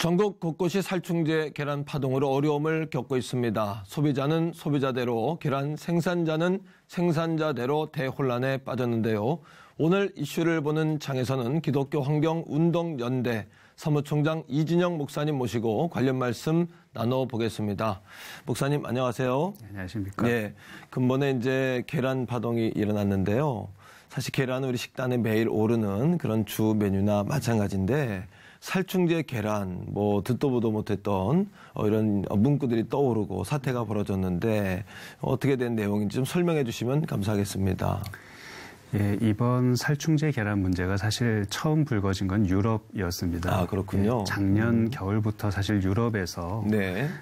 전국 곳곳이 살충제 계란 파동으로 어려움을 겪고 있습니다. 소비자는 소비자대로, 계란 생산자는 생산자대로 대혼란에 빠졌는데요. 오늘 이슈를 보는 장에서는 기독교 환경운동연대 사무총장 이진영 목사님 모시고 관련 말씀 나눠보겠습니다. 목사님 안녕하세요. 네, 안녕하십니까. 네, 근본에 이제 계란 파동이 일어났는데요. 사실 계란은 우리 식단에 매일 오르는 그런 주 메뉴나 마찬가지인데 살충제 계란, 듣도 보도 못했던 이런 문구들이 떠오르고 사태가 벌어졌는데 어떻게 된 내용인지 좀 설명해 주시면 감사하겠습니다. 예, 이번 살충제 계란 문제가 사실 처음 불거진 건 유럽이었습니다. 아, 그렇군요. 예, 작년 겨울부터 사실 유럽에서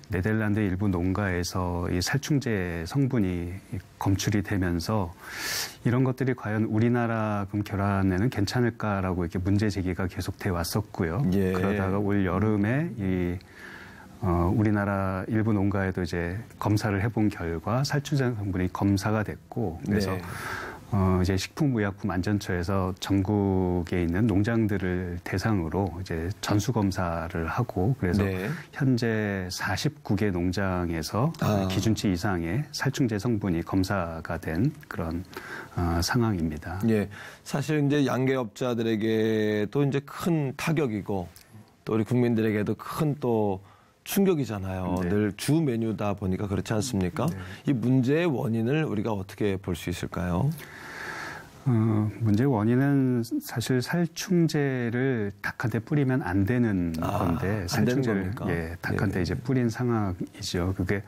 네덜란드 일부 농가에서 이 살충제 성분이 검출이 되면서 이런 것들이 과연 우리나라 계란에는 괜찮을까라고 이렇게 문제 제기가 계속돼 왔었고요. 예. 그러다가 올 여름에 우리나라 일부 농가에도 이제 검사를 해본 결과 살충제 성분이 검사가 됐고 그래서 이제 식품의약품안전처에서 전국에 있는 농장들을 대상으로 이제 전수검사를 하고 그래서 현재 49개 농장에서 기준치 이상의 살충제 성분이 검사가 된 그런 상황입니다. 예. 사실 이제 양계업자들에게도 이제 큰 타격이고 또 우리 국민들에게도 큰 또 충격이잖아요. 네. 늘 주 메뉴다 보니까 그렇지 않습니까? 네. 이 문제의 원인을 우리가 어떻게 볼 수 있을까요? 문제의 원인은 사실 살충제를 닭한테 뿌리면 안 되는 건데 살충제를 닭한테 이제 뿌린 상황이죠. 그게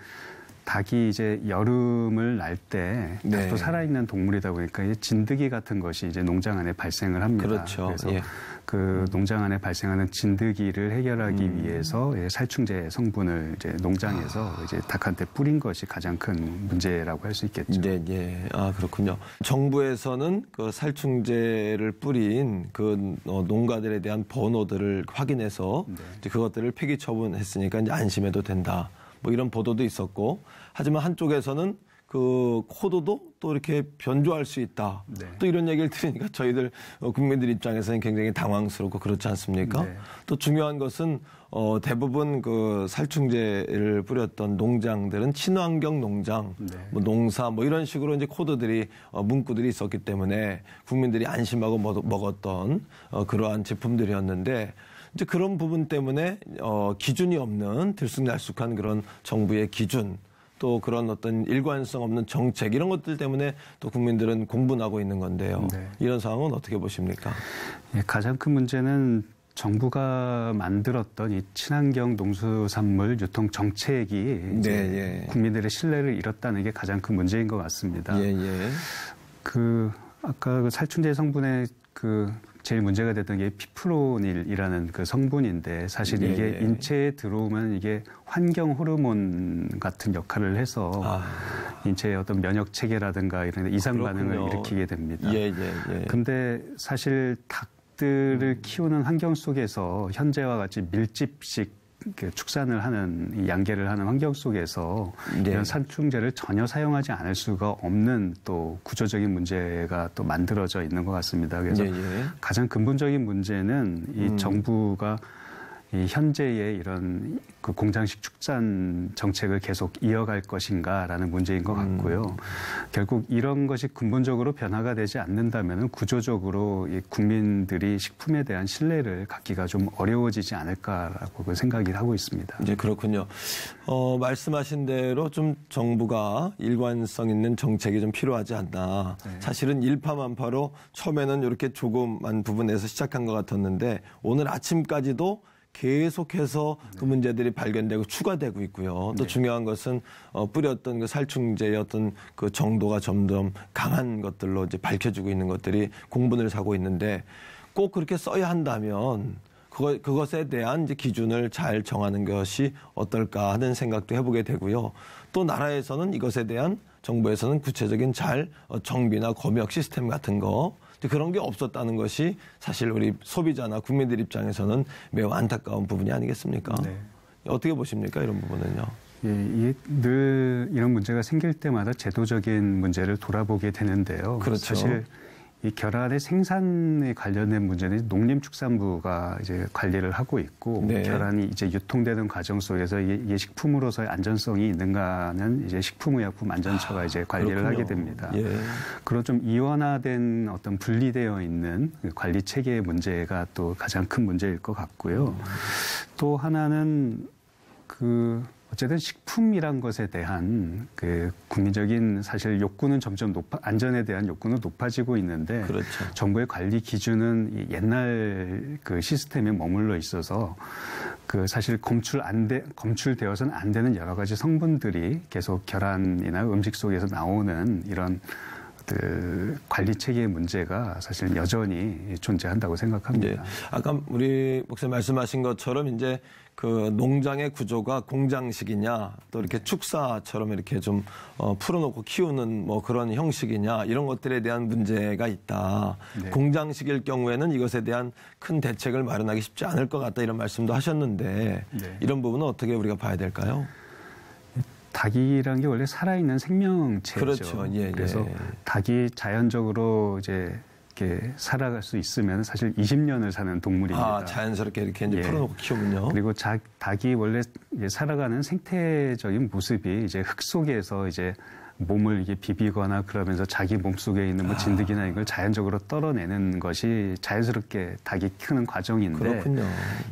닭이 이제 여름을 날 때 닭도 살아있는 동물이다 보니까 진드기 같은 것이 이제 농장 안에 발생을 합니다. 그렇죠. 그래서 그 농장 안에 발생하는 진드기를 해결하기 위해서 살충제 성분을 이제 농장에서 이제 닭한테 뿌린 것이 가장 큰 문제라고 할 수 있겠죠. 네. 아, 그렇군요. 정부에서는 그 살충제를 뿌린 그 농가들에 대한 번호들을 확인해서 이제 그것들을 폐기 처분했으니까 이제 안심해도 된다. 이런 보도도 있었고, 하지만 한쪽에서는 그 코드도 또 이렇게 변조할 수 있다. 또 이런 얘기를 들으니까 저희들 국민들 입장에서는 굉장히 당황스럽고 그렇지 않습니까? 또 중요한 것은 대부분 그 살충제를 뿌렸던 농장들은 친환경 농장, 농사 이런 식으로 이제 코드들이 문구들이 있었기 때문에 국민들이 안심하고 먹었던 그러한 제품들이었는데 이제 그런 부분 때문에 기준이 없는 들쑥날쑥한 그런 정부의 기준 또 그런 어떤 일관성 없는 정책 이런 것들 때문에 또 국민들은 공분하고 있는 건데요. 이런 상황은 어떻게 보십니까? 가장 큰 문제는 정부가 만들었던 이 친환경 농수산물 유통 정책이 이제 국민들의 신뢰를 잃었다는 게 가장 큰 문제인 것 같습니다. 아까 그 살충제 성분의 제일 문제가 됐던 게 피프로닐이라는 그 성분인데 사실 이게 인체에 들어오면 이게 환경 호르몬 같은 역할을 해서 인체의 어떤 면역 체계라든가 이런 이상 반응을 일으키게 됩니다. 근데 사실 닭들을 키우는 환경 속에서 현재와 같이 밀집식 축산을 하는 양계를 하는 환경 속에서 이런 살충제를 전혀 사용하지 않을 수가 없는 또 구조적인 문제가 또 만들어져 있는 것 같습니다. 그래서 가장 근본적인 문제는 이 정부가 이 현재의 이런 그 공장식 축산 정책을 계속 이어갈 것인가라는 문제인 것 같고요. 결국 이런 것이 근본적으로 변화가 되지 않는다면 구조적으로 이 국민들이 식품에 대한 신뢰를 갖기가 좀 어려워지지 않을까라고 생각을 하고 있습니다. 이제 그렇군요. 말씀하신 대로 좀 정부가 일관성 있는 정책이 좀 필요하지 않나. 사실은 일파만파로 처음에는 이렇게 조그만 부분에서 시작한 것 같았는데 오늘 아침까지도 계속해서 그 문제들이 발견되고 추가되고 있고요. 또 중요한 것은 뿌렸던 그 살충제의 어떤 그 정도가 점점 강한 것들로 이제 밝혀지고 있는 것들이 공분을 사고 있는데 꼭 그렇게 써야 한다면 그것에 대한 이제 기준을 잘 정하는 것이 어떨까 하는 생각도 해보게 되고요. 또 나라에서는 이것에 대한 정부에서는 구체적인 정비나 검역 시스템 같은 거 그런 게 없었다는 것이 사실 우리 소비자나 국민들 입장에서는 매우 안타까운 부분이 아니겠습니까? 어떻게 보십니까? 이런 부분은요. 늘 이런 문제가 생길 때마다 제도적인 문제를 돌아보게 되는데요. 그렇죠. 사실 이 결란의 생산에 관련된 문제는 농림축산부가 이제 관리를 하고 있고 네. 결란이 이제 유통되는 과정 속에서 이게 식품으로서의 안전성이 있는가는 이제 식품의약품안전처가 이제 관리를 그렇군요. 하게 됩니다. 예. 그런 좀 이원화된 어떤 분리되어 있는 관리 체계의 문제가 또 가장 큰 문제일 것 같고요. 또 하나는 어쨌든 식품이란 것에 대한 국민적인 사실 욕구는 점점 안전에 대한 욕구는 높아지고 있는데 그렇죠. 정부의 관리 기준은 옛날 시스템에 머물러 있어서 사실 검출되어서는 안 되는 여러 가지 성분들이 계속 결란이나 음식 속에서 나오는 이런 관리 체계의 문제가 사실 여전히 존재한다고 생각합니다. 네. 아까 우리 목사님 말씀하신 것처럼 이제 농장의 구조가 공장식이냐 또 이렇게 축사처럼 이렇게 좀 풀어놓고 키우는 뭐 그런 형식이냐 이런 것들에 대한 문제가 있다. 네. 공장식일 경우에는 이것에 대한 큰 대책을 마련하기 쉽지 않을 것 같다 이런 말씀도 하셨는데 네. 이런 부분은 어떻게 우리가 봐야 될까요? 닭이라는 게 원래 살아있는 생명체죠. 그렇죠. 예, 그래서 닭이 자연적으로 이제 이렇게 살아갈 수 있으면 사실 20년을 사는 동물입니다. 자연스럽게 이렇게 이제 풀어놓고 키우면요. 그리고 닭이 원래 살아가는 생태적인 모습이 이제 흙 속에서 이제 몸을 이게 비비거나 그러면서 자기 몸 속에 있는 뭐 진드기나 이걸 자연적으로 떨어내는 것이 자연스럽게 닭이 크는 과정인데 그렇군요.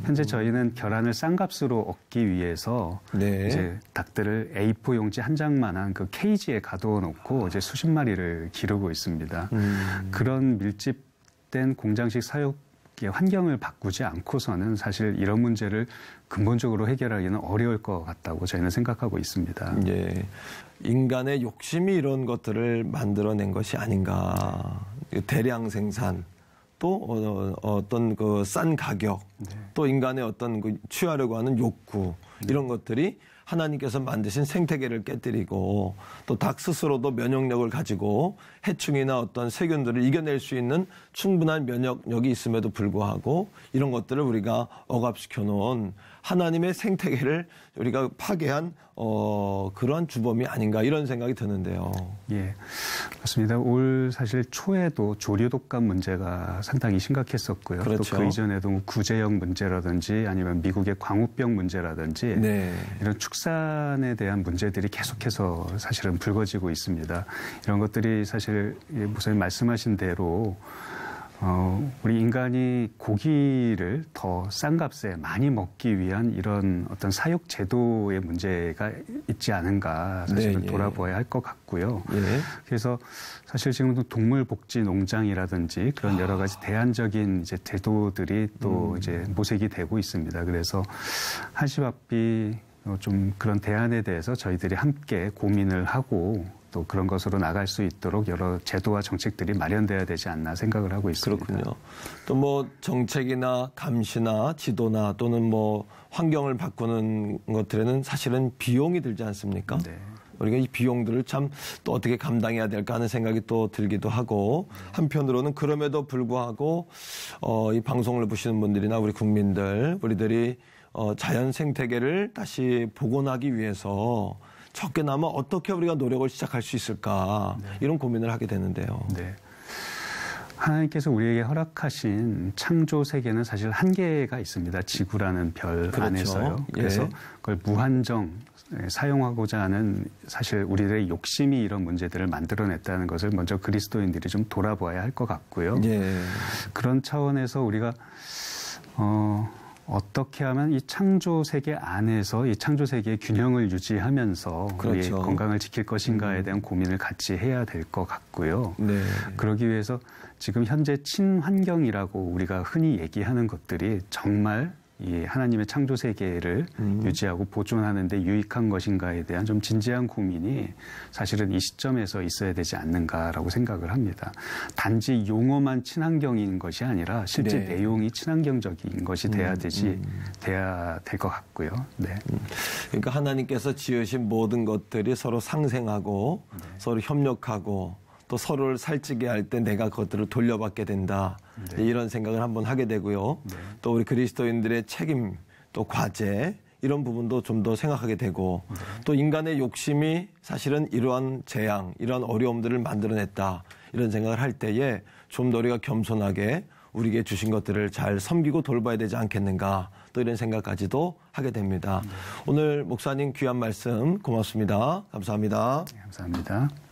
현재 저희는 결란을 싼 값으로 얻기 위해서 네. 이제 닭들을 A4 용지 한 장만한 케이지에 가둬 놓고 이제 수십 마리를 기르고 있습니다. 그런 밀집된 공장식 사육 환경을 바꾸지 않고서는 사실 이런 문제를 근본적으로 해결하기는 어려울 것 같다고 저희는 생각하고 있습니다. 예. 인간의 욕심이 이런 것들을 만들어낸 것이 아닌가. 대량 생산, 또 어떤 싼 가격, 네. 또 인간의 어떤 취하려고 하는 욕구 이런 것들이 하나님께서 만드신 생태계를 깨뜨리고 또 닭 스스로도 면역력을 가지고 해충이나 어떤 세균들을 이겨낼 수 있는 충분한 면역력이 있음에도 불구하고 이런 것들을 우리가 억압시켜 놓은 하나님의 생태계를 우리가 파괴한 그러한 주범이 아닌가 이런 생각이 드는데요. 예, 맞습니다. 올 사실 초에도 조류 독감 문제가 상당히 심각했었고요. 그렇죠. 또 그 이전에도 구제역 문제라든지 아니면 미국의 광우병 문제라든지 네. 이런 축산에 대한 문제들이 계속해서 사실은 불거지고 있습니다. 이런 것들이 사실 목사님 말씀하신 대로 우리 인간이 고기를 더 싼 값에 많이 먹기 위한 이런 어떤 사육 제도의 문제가 있지 않은가 사실은 네, 돌아보아야 할 것 같고요. 예. 그래서 사실 지금도 동물복지 농장이라든지 그런 여러 가지 대안적인 이제 제도들이 또 이제 모색이 되고 있습니다. 그래서 한시바삐 좀 그런 대안에 대해서 저희들이 함께 고민을 하고 또 그런 것으로 나갈 수 있도록 여러 제도와 정책들이 마련돼야 되지 않나 생각을 하고 있습니다. 그렇군요. 또 뭐 정책이나 감시나 지도나 또는 뭐 환경을 바꾸는 것들에는 사실은 비용이 들지 않습니까? 네. 우리가 이 비용들을 참 또 어떻게 감당해야 될까 하는 생각이 또 들기도 하고 한편으로는 그럼에도 불구하고 이 방송을 보시는 분들이나 우리 국민들 우리들이 자연 생태계를 다시 복원하기 위해서 적게나마 어떻게 우리가 노력을 시작할 수 있을까 네. 이런 고민을 하게 되는데요. 네. 하나님께서 우리에게 허락하신 창조 세계는 사실 한계가 있습니다. 지구라는 별 그렇죠. 안에서요. 그래서 그걸 무한정 사용하고자 하는 사실 우리들의 욕심이 이런 문제들을 만들어냈다는 것을 먼저 그리스도인들이 좀 돌아보아야 할 것 같고요. 예. 그런 차원에서 우리가 어떻게 하면 이 창조 세계 안에서 이 창조 세계의 균형을 유지하면서 그렇죠. 우리의 건강을 지킬 것인가에 대한 고민을 같이 해야 될 것 같고요. 네. 그러기 위해서 지금 현재 친환경이라고 우리가 흔히 얘기하는 것들이 정말 이 하나님의 창조 세계를 유지하고 보존하는 데 유익한 것인가에 대한 좀 진지한 고민이 사실은 이 시점에서 있어야 되지 않는가라고 생각을 합니다. 단지 용어만 친환경인 것이 아니라 실제 네. 내용이 친환경적인 것이 돼야 될 것 같고요. 네. 그러니까 하나님께서 지으신 모든 것들이 서로 상생하고 네. 서로 협력하고 또 서로를 살찌게 할 때 내가 그것들을 돌려받게 된다. 네. 이런 생각을 한번 하게 되고요. 네. 또 우리 그리스도인들의 책임, 또 과제 이런 부분도 좀 더 생각하게 되고 또 인간의 욕심이 사실은 이러한 재앙, 이러한 어려움들을 만들어냈다. 이런 생각을 할 때에 좀 더 우리가 겸손하게 우리에게 주신 것들을 잘 섬기고 돌봐야 되지 않겠는가 또 이런 생각까지도 하게 됩니다. 오늘 목사님 귀한 말씀 고맙습니다. 감사합니다. 감사합니다.